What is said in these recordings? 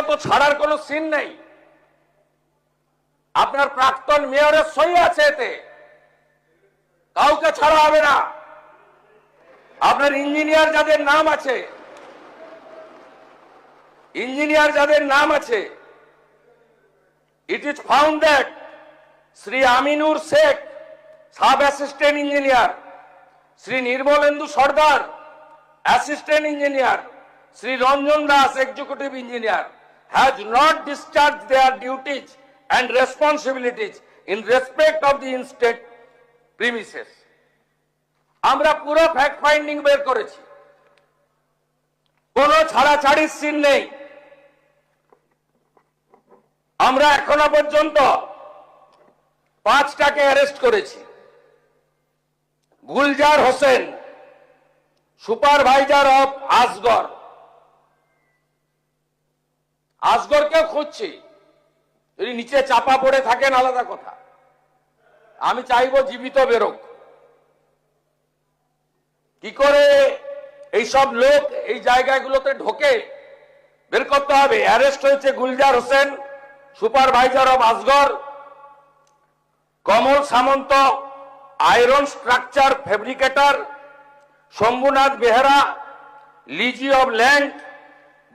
তো ছাড়ার কোনো সিন নেই। আপনার প্রাক্তন মেয়রের সই আছে এতে, কাউকে ছাড়া হবে না। আপনার ইঞ্জিনিয়ার যাদের নাম আছে, it is found that Sri Aminur Sheikh, Sub Assistant Engineer, Sri Nirmalendu Sardar, Assistant Engineer, Sri Ranjan Das, Executive Engineer, has not discharged their duties and responsibilities in respect of the in-state premises. আমরা পুরো fact finding বের করেছি, কোনো ছাড়াছাড়ির scene নেই। আমরা এখনো পর্যন্ত 5টাকে arrest করেছি। গুলজার হোসেন, সুপারভাইজার অফ আসগর, আসগরকে খুঁজছি। যদি নিচে চাপা পড়ে থাকেন আলাদা কথা, আমি চাইবো জীবিত বেরোক। কি করে এইসব লোক এই জায়গাগুলোতে ঢোকে বের করতে হবে। অ্যারেস্ট হয়েছে Gulzar Hossain, supervisor of Asgar, Kamal Samanta, iron structure fabricator, Shambhunath Behera, lessee of land,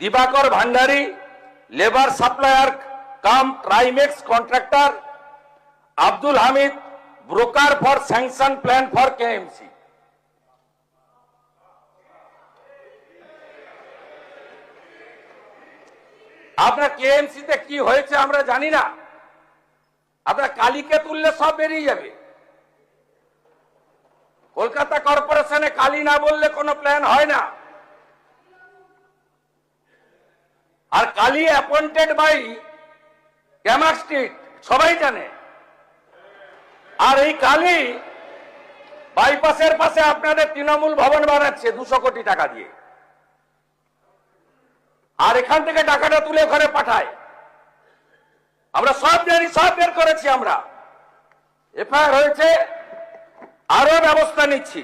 Dibakar Bhandari, labour supplier cum Trimex contractor, Abdul Hamid, broker for sanction plan for KMC. আপনার কেএমসিতে কি হয়েছে আমরা জানি না, আপনার কালীকে তুললে সব বেরিয়ে যাবে। কলকাতা কর্পোরেশনে কালী না বললে কোনো প্ল্যান হয় না। আর কালী অ্যাপয়েন্টেড বাই ক্যামার স্ট্রিট, সবাই জানে। আর এই কালী বাইপাসের পাশে আপনাদের তৃণমূল ভবন বানাচ্ছে 200 কোটি টাকা দিয়ে, আর এখান থেকে টাকাটা তুলে ওখানে পাঠায়। আমরা সব জানি, সব বের করেছি। আমরা এফআইআর হয়েছে, আরো ব্যবস্থা নিচ্ছি।